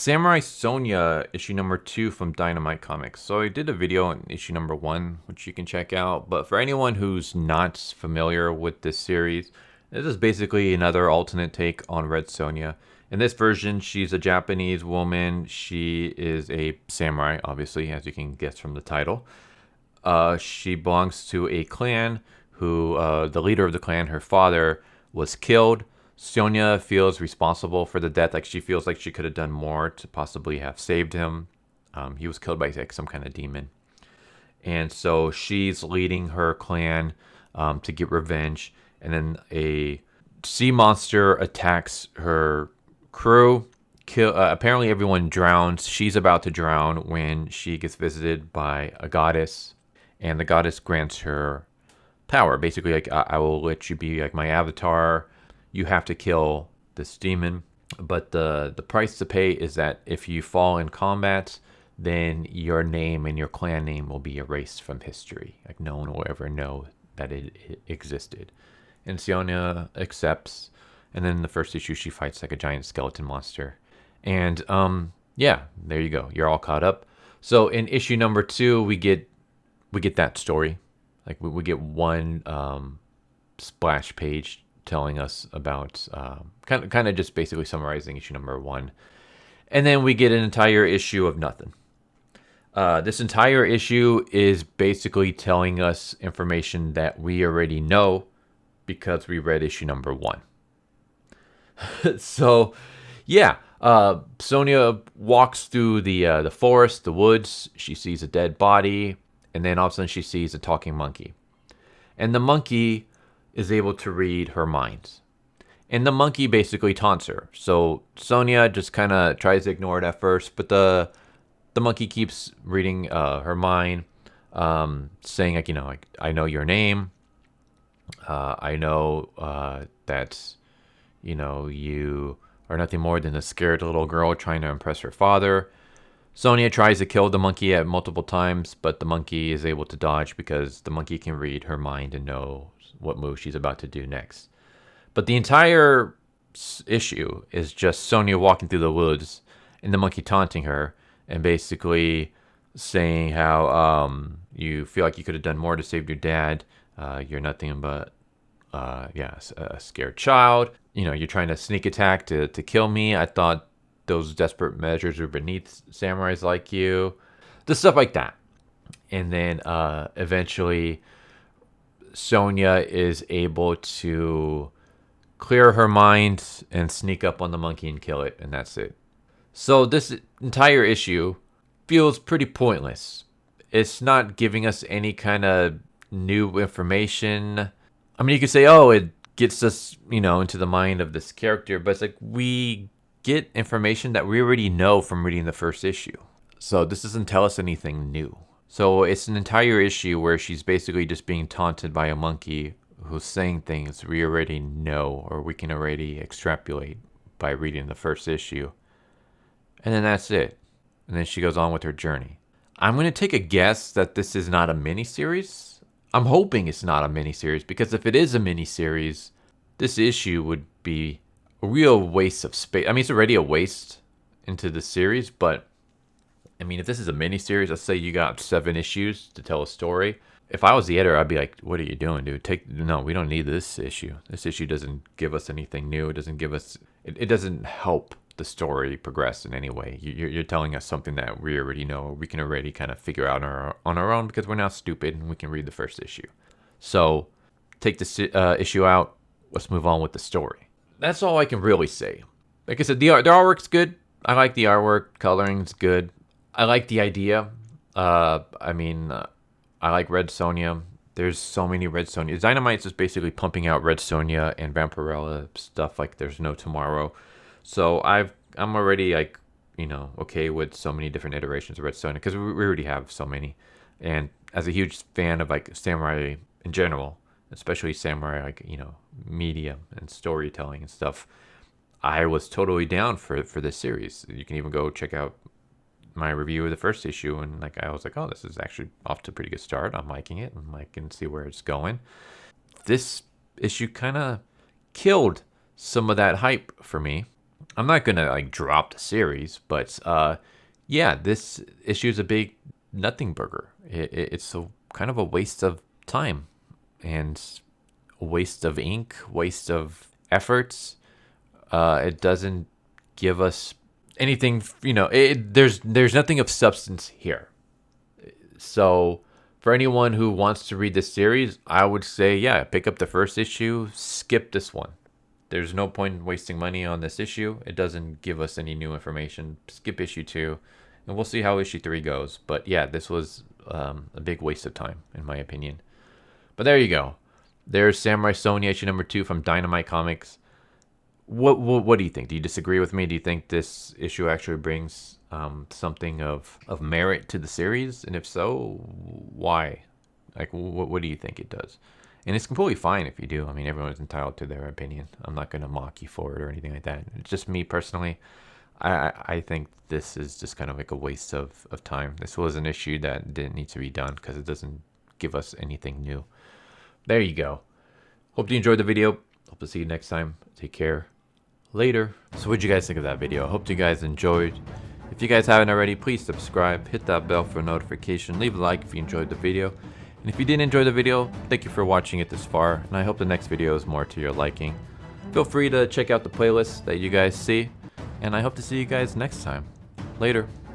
Samurai Sonja, issue number 2 from Dynamite Comics. So I did a video on issue number 1, which you can check out. But for anyone who's not familiar with this series, this is basically another alternate take on Red Sonja. In this version, she's a Japanese woman. She is a samurai, obviously, as you can guess from the title. She belongs to a clan who, the leader of the clan, her father, was killed. Sonja feels responsible for the death. Like, she feels like she could have done more to possibly have saved him. He was killed by like some kind of demon. And so she's leading her clan to get revenge. And then a sea monster attacks her crew. Apparently everyone drowns. She's about to drown when she gets visited by a goddess. And the goddess grants her power. Basically, like, I will let you be like my avatar. You have to kill this demon, but the price to pay is that if you fall in combat, then your name and your clan name will be erased from history. Like, no one will ever know that it existed. And Sonja accepts, and then in the first issue she fights like a giant skeleton monster. And yeah, there you go. You're all caught up. So in issue number 2, we get that story. Like, we get one splash page telling us about kind of just basically summarizing issue number 1, and then we get an entire issue of nothing. This entire issue is basically telling us information that we already know because we read issue number 1. So yeah, Sonja walks through the forest, the woods. She sees a dead body, and then all of a sudden she sees a talking monkey, and the monkey is able to read her mind. And the monkey basically taunts her. So Sonja just kind of tries to ignore it at first, but the monkey keeps reading her mind, saying, like, like, I know your name. I know that, you are nothing more than a scared little girl trying to impress her father. Sonja tries to kill the monkey at multiple times, but the monkey is able to dodge because the monkey can read her mind and know what move she's about to do next. But the entire issue is just Sonja walking through the woods and the monkey taunting her and basically saying how you feel like you could have done more to save your dad. You're nothing but a scared child. You're trying to sneak attack to kill me. I thought those desperate measures were beneath samurais like you. Just stuff like that. And then eventually Sonja is able to clear her mind and sneak up on the monkey and kill it, and that's it. So this entire issue feels pretty pointless. It's not giving us any kind of new information. I mean, you could say, oh, it gets us, into the mind of this character, but it's like we get information that we already know from reading the first issue. So this doesn't tell us anything new. So it's an entire issue where she's basically just being taunted by a monkey who's saying things we already know or we can already extrapolate by reading the first issue. And then that's it. And then she goes on with her journey. I'm going to take a guess that this is not a miniseries. I'm hoping it's not a miniseries, because if it is a miniseries, this issue would be a real waste of space. I mean, it's already a waste into the series, but I mean, if this is a miniseries, let's say you got 7 issues to tell a story. If I was the editor, I'd be like, what are you doing, dude? No, we don't need this issue. This issue doesn't give us anything new. It doesn't give us, it doesn't help the story progress in any way. You're telling us something that we already know. We can already kind of figure out on our own because we're not stupid and we can read the first issue. So take this issue out. Let's move on with the story. That's all I can really say. Like I said, the artwork's good. I like the artwork. Coloring's good. I like the idea. I like Red Sonja. There's so many Red Sonja. Dynamite's just basically pumping out Red Sonja and Vampirella stuff like there's no tomorrow. So I'm already okay with so many different iterations of Red Sonja because we already have so many. And as a huge fan of like samurai in general, especially samurai media and storytelling and stuff, I was totally down for this series. You can even go check out my review of the first issue, and I was like, oh, this is actually off to a pretty good start. I'm liking it, and I can see where it's going. This issue kind of killed some of that hype for me. I'm not gonna like drop the series, but yeah, this issue is a big nothing burger. It's a kind of a waste of time and a waste of ink, waste of efforts. It doesn't give us anything. There's nothing of substance here. So for anyone who wants to read this series, I would say, yeah, pick up the first issue, skip this one. There's no point in wasting money on this issue. It doesn't give us any new information. Skip issue 2, and we'll see how issue 3 goes. But yeah, this was a big waste of time, in my opinion. But there you go. There's Samurai Sonja issue number 2 from Dynamite Comics. What do you think? Do you disagree with me? Do you think this issue actually brings something of merit to the series? And if so, why? Like, what do you think it does? And it's completely fine if you do. I mean, everyone's entitled to their opinion. I'm not going to mock you for it or anything like that. It's just me personally. I think this is just kind of like a waste of time. This was an issue that didn't need to be done because it doesn't give us anything new. There you go. Hope you enjoyed the video. Hope to see you next time. Take care. Later. So what did you guys think of that video? I hope you guys enjoyed. If you guys haven't already, please subscribe, hit that bell for notification, leave a like if you enjoyed the video. And if you didn't enjoy the video, thank you for watching it this far, and I hope the next video is more to your liking. Feel free to check out the playlist that you guys see, and I hope to see you guys next time. Later.